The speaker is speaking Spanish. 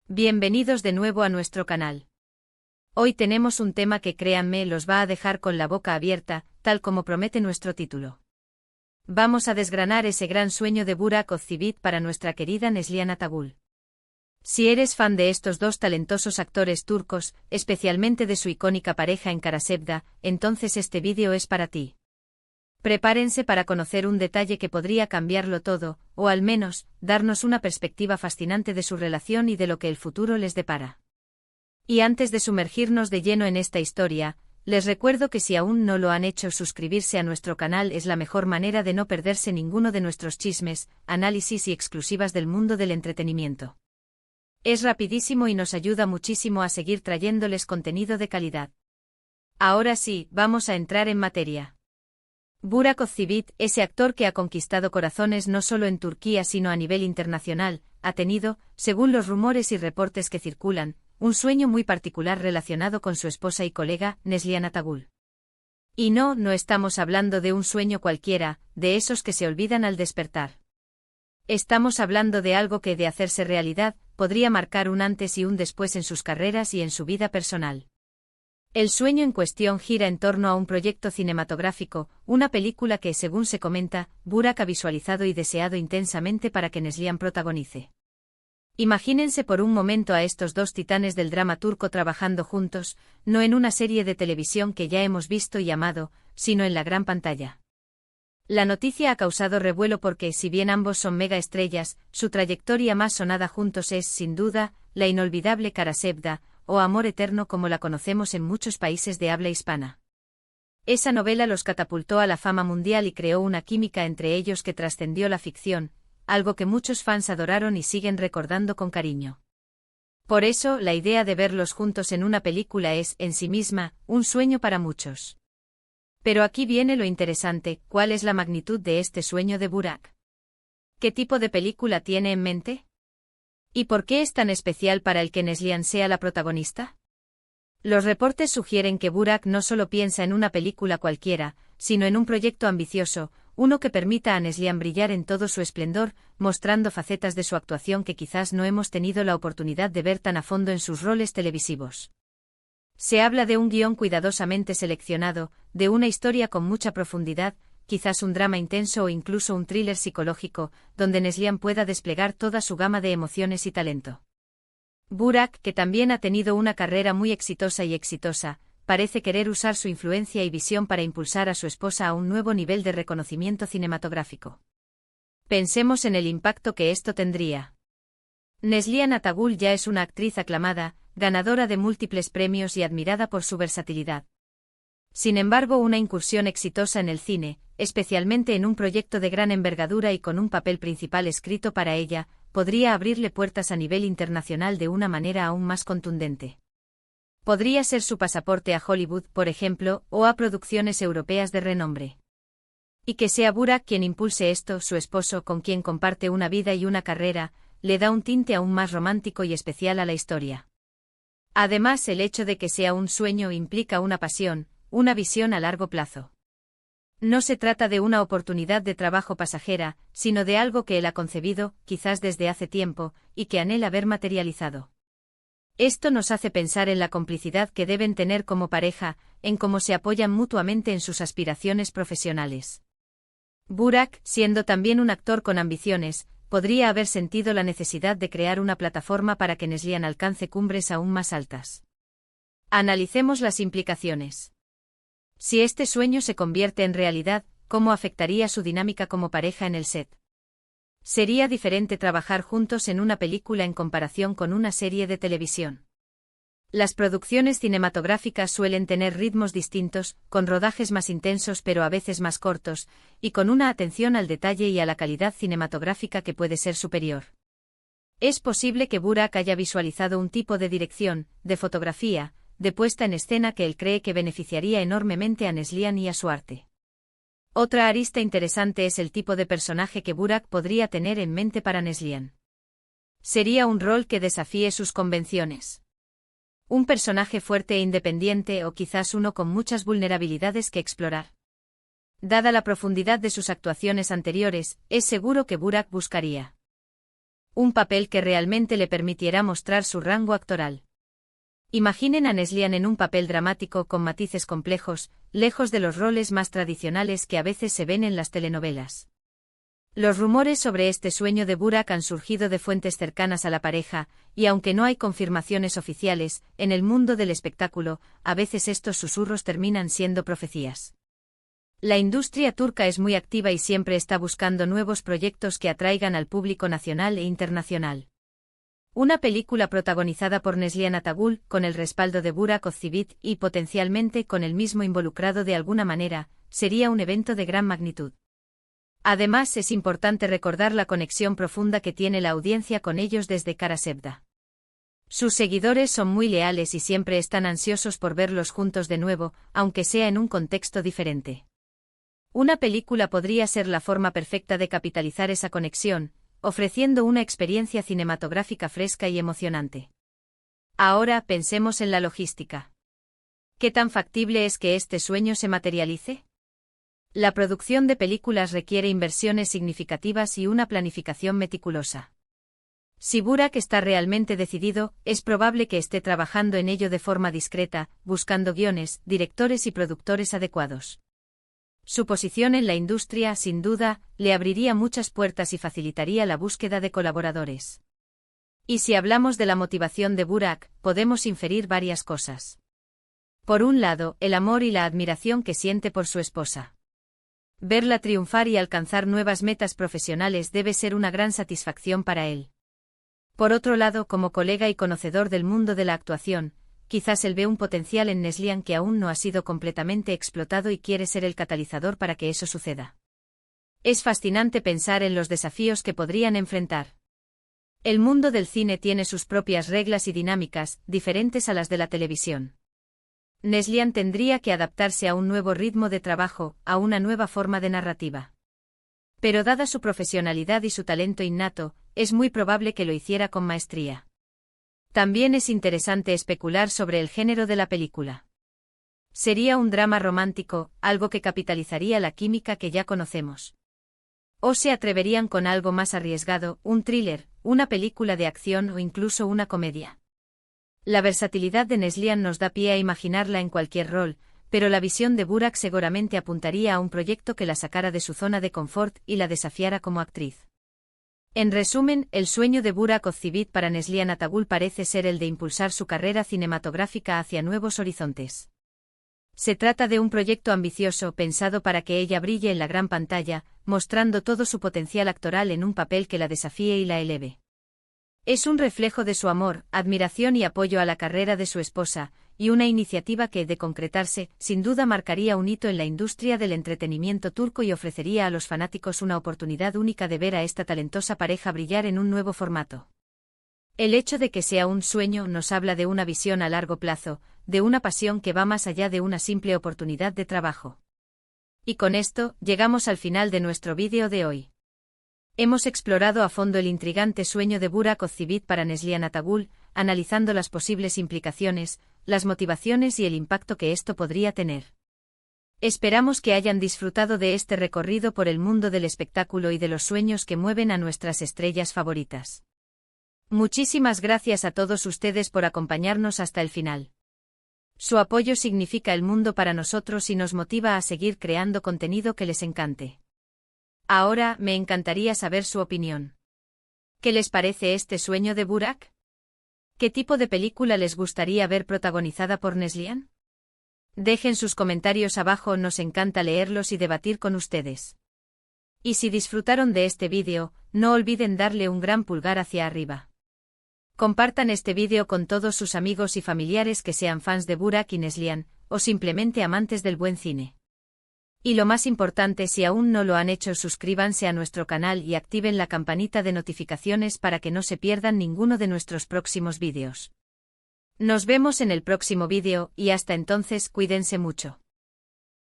Bienvenidos de nuevo a nuestro canal. Hoy tenemos un tema que créanme los va a dejar con la boca abierta, tal como promete nuestro título. Vamos a desgranar ese gran sueño de Burak Özçivit para nuestra querida Neslihan Atagül. Si eres fan de estos dos talentosos actores turcos, especialmente de su icónica pareja en Karasevda, entonces este vídeo es para ti. Prepárense para conocer un detalle que podría cambiarlo todo, o al menos, darnos una perspectiva fascinante de su relación y de lo que el futuro les depara. Y antes de sumergirnos de lleno en esta historia, les recuerdo que si aún no lo han hecho, suscribirse a nuestro canal es la mejor manera de no perderse ninguno de nuestros chismes, análisis y exclusivas del mundo del entretenimiento. Es rapidísimo y nos ayuda muchísimo a seguir trayéndoles contenido de calidad. Ahora sí, vamos a entrar en materia. Burak Özçivit, ese actor que ha conquistado corazones no solo en Turquía sino a nivel internacional, ha tenido, según los rumores y reportes que circulan, un sueño muy particular relacionado con su esposa y colega, Neslihan Atagül. Y no estamos hablando de un sueño cualquiera, de esos que se olvidan al despertar. Estamos hablando de algo que, de hacerse realidad, podría marcar un antes y un después en sus carreras y en su vida personal. El sueño en cuestión gira en torno a un proyecto cinematográfico, una película que, según se comenta, Burak ha visualizado y deseado intensamente para que Neslihan protagonice. Imagínense por un momento a estos dos titanes del drama turco trabajando juntos, no en una serie de televisión que ya hemos visto y amado, sino en la gran pantalla. La noticia ha causado revuelo porque, si bien ambos son mega estrellas, su trayectoria más sonada juntos es, sin duda, la inolvidable Karasevda, o Amor Eterno como la conocemos en muchos países de habla hispana. Esa novela los catapultó a la fama mundial y creó una química entre ellos que trascendió la ficción, algo que muchos fans adoraron y siguen recordando con cariño. Por eso, la idea de verlos juntos en una película es, en sí misma, un sueño para muchos. Pero aquí viene lo interesante, ¿cuál es la magnitud de este sueño de Burak? ¿Qué tipo de película tiene en mente? ¿Y por qué es tan especial para el que Neslihan sea la protagonista? Los reportes sugieren que Burak no solo piensa en una película cualquiera, sino en un proyecto ambicioso, uno que permita a Neslihan brillar en todo su esplendor, mostrando facetas de su actuación que quizás no hemos tenido la oportunidad de ver tan a fondo en sus roles televisivos. Se habla de un guión cuidadosamente seleccionado, de una historia con mucha profundidad, quizás un drama intenso o incluso un thriller psicológico, donde Neslihan pueda desplegar toda su gama de emociones y talento. Burak, que también ha tenido una carrera muy exitosa, parece querer usar su influencia y visión para impulsar a su esposa a un nuevo nivel de reconocimiento cinematográfico. Pensemos en el impacto que esto tendría. Neslihan Atagül ya es una actriz aclamada, ganadora de múltiples premios y admirada por su versatilidad. Sin embargo, una incursión exitosa en el cine, especialmente en un proyecto de gran envergadura y con un papel principal escrito para ella, podría abrirle puertas a nivel internacional de una manera aún más contundente. Podría ser su pasaporte a Hollywood, por ejemplo, o a producciones europeas de renombre. Y que sea Burak quien impulse esto, su esposo, con quien comparte una vida y una carrera, le da un tinte aún más romántico y especial a la historia. Además, el hecho de que sea un sueño implica una pasión, una visión a largo plazo. No se trata de una oportunidad de trabajo pasajera, sino de algo que él ha concebido, quizás desde hace tiempo, y que anhela ver materializado. Esto nos hace pensar en la complicidad que deben tener como pareja, en cómo se apoyan mutuamente en sus aspiraciones profesionales. Burak, siendo también un actor con ambiciones, podría haber sentido la necesidad de crear una plataforma para que Neslihan alcance cumbres aún más altas. Analicemos las implicaciones. Si este sueño se convierte en realidad, ¿cómo afectaría su dinámica como pareja en el set? ¿Sería diferente trabajar juntos en una película en comparación con una serie de televisión? Las producciones cinematográficas suelen tener ritmos distintos, con rodajes más intensos pero a veces más cortos, y con una atención al detalle y a la calidad cinematográfica que puede ser superior. Es posible que Burak haya visualizado un tipo de dirección, de fotografía, de puesta en escena que él cree que beneficiaría enormemente a Neslihan y a su arte. Otra arista interesante es el tipo de personaje que Burak podría tener en mente para Neslihan. Sería un rol que desafíe sus convenciones. Un personaje fuerte e independiente o quizás uno con muchas vulnerabilidades que explorar. Dada la profundidad de sus actuaciones anteriores, es seguro que Burak buscaría un papel que realmente le permitiera mostrar su rango actoral. Imaginen a Neslihan en un papel dramático con matices complejos, lejos de los roles más tradicionales que a veces se ven en las telenovelas. Los rumores sobre este sueño de Burak han surgido de fuentes cercanas a la pareja, y aunque no hay confirmaciones oficiales, en el mundo del espectáculo, a veces estos susurros terminan siendo profecías. La industria turca es muy activa y siempre está buscando nuevos proyectos que atraigan al público nacional e internacional. Una película protagonizada por Neslihan Atagul, con el respaldo de Burak Özçivit y potencialmente con el mismo involucrado de alguna manera, sería un evento de gran magnitud. Además, es importante recordar la conexión profunda que tiene la audiencia con ellos desde Kara Sevda. Sus seguidores son muy leales y siempre están ansiosos por verlos juntos de nuevo, aunque sea en un contexto diferente. Una película podría ser la forma perfecta de capitalizar esa conexión, ofreciendo una experiencia cinematográfica fresca y emocionante. Ahora pensemos en la logística. ¿Qué tan factible es que este sueño se materialice? La producción de películas requiere inversiones significativas y una planificación meticulosa. Si Burak está realmente decidido, es probable que esté trabajando en ello de forma discreta, buscando guiones, directores y productores adecuados. Su posición en la industria, sin duda, le abriría muchas puertas y facilitaría la búsqueda de colaboradores. Y si hablamos de la motivación de Burak, podemos inferir varias cosas. Por un lado, el amor y la admiración que siente por su esposa. Verla triunfar y alcanzar nuevas metas profesionales debe ser una gran satisfacción para él. Por otro lado, como colega y conocedor del mundo de la actuación, quizás él ve un potencial en Neslihan que aún no ha sido completamente explotado y quiere ser el catalizador para que eso suceda. Es fascinante pensar en los desafíos que podrían enfrentar. El mundo del cine tiene sus propias reglas y dinámicas, diferentes a las de la televisión. Neslihan tendría que adaptarse a un nuevo ritmo de trabajo, a una nueva forma de narrativa. Pero dada su profesionalidad y su talento innato, es muy probable que lo hiciera con maestría. También es interesante especular sobre el género de la película. Sería un drama romántico, algo que capitalizaría la química que ya conocemos. O se atreverían con algo más arriesgado, un thriller, una película de acción o incluso una comedia. La versatilidad de Neslihan nos da pie a imaginarla en cualquier rol, pero la visión de Burak seguramente apuntaría a un proyecto que la sacara de su zona de confort y la desafiara como actriz. En resumen, el sueño de Burak Özçivit para Neslihan Atagul parece ser el de impulsar su carrera cinematográfica hacia nuevos horizontes. Se trata de un proyecto ambicioso pensado para que ella brille en la gran pantalla, mostrando todo su potencial actoral en un papel que la desafíe y la eleve. Es un reflejo de su amor, admiración y apoyo a la carrera de su esposa, y una iniciativa que, de concretarse, sin duda marcaría un hito en la industria del entretenimiento turco y ofrecería a los fanáticos una oportunidad única de ver a esta talentosa pareja brillar en un nuevo formato. El hecho de que sea un sueño nos habla de una visión a largo plazo, de una pasión que va más allá de una simple oportunidad de trabajo. Y con esto, llegamos al final de nuestro vídeo de hoy. Hemos explorado a fondo el intrigante sueño de Burak Özçivit para Neslihan Atagul, analizando las posibles implicaciones, las motivaciones y el impacto que esto podría tener. Esperamos que hayan disfrutado de este recorrido por el mundo del espectáculo y de los sueños que mueven a nuestras estrellas favoritas. Muchísimas gracias a todos ustedes por acompañarnos hasta el final. Su apoyo significa el mundo para nosotros y nos motiva a seguir creando contenido que les encante. Ahora, me encantaría saber su opinión. ¿Qué les parece este sueño de Burak? ¿Qué tipo de película les gustaría ver protagonizada por Neslihan? Dejen sus comentarios abajo, nos encanta leerlos y debatir con ustedes. Y si disfrutaron de este vídeo, no olviden darle un gran pulgar hacia arriba. Compartan este vídeo con todos sus amigos y familiares que sean fans de Burak y Neslihan, o simplemente amantes del buen cine. Y lo más importante, si aún no lo han hecho, suscríbanse a nuestro canal y activen la campanita de notificaciones para que no se pierdan ninguno de nuestros próximos vídeos. Nos vemos en el próximo vídeo, y hasta entonces cuídense mucho.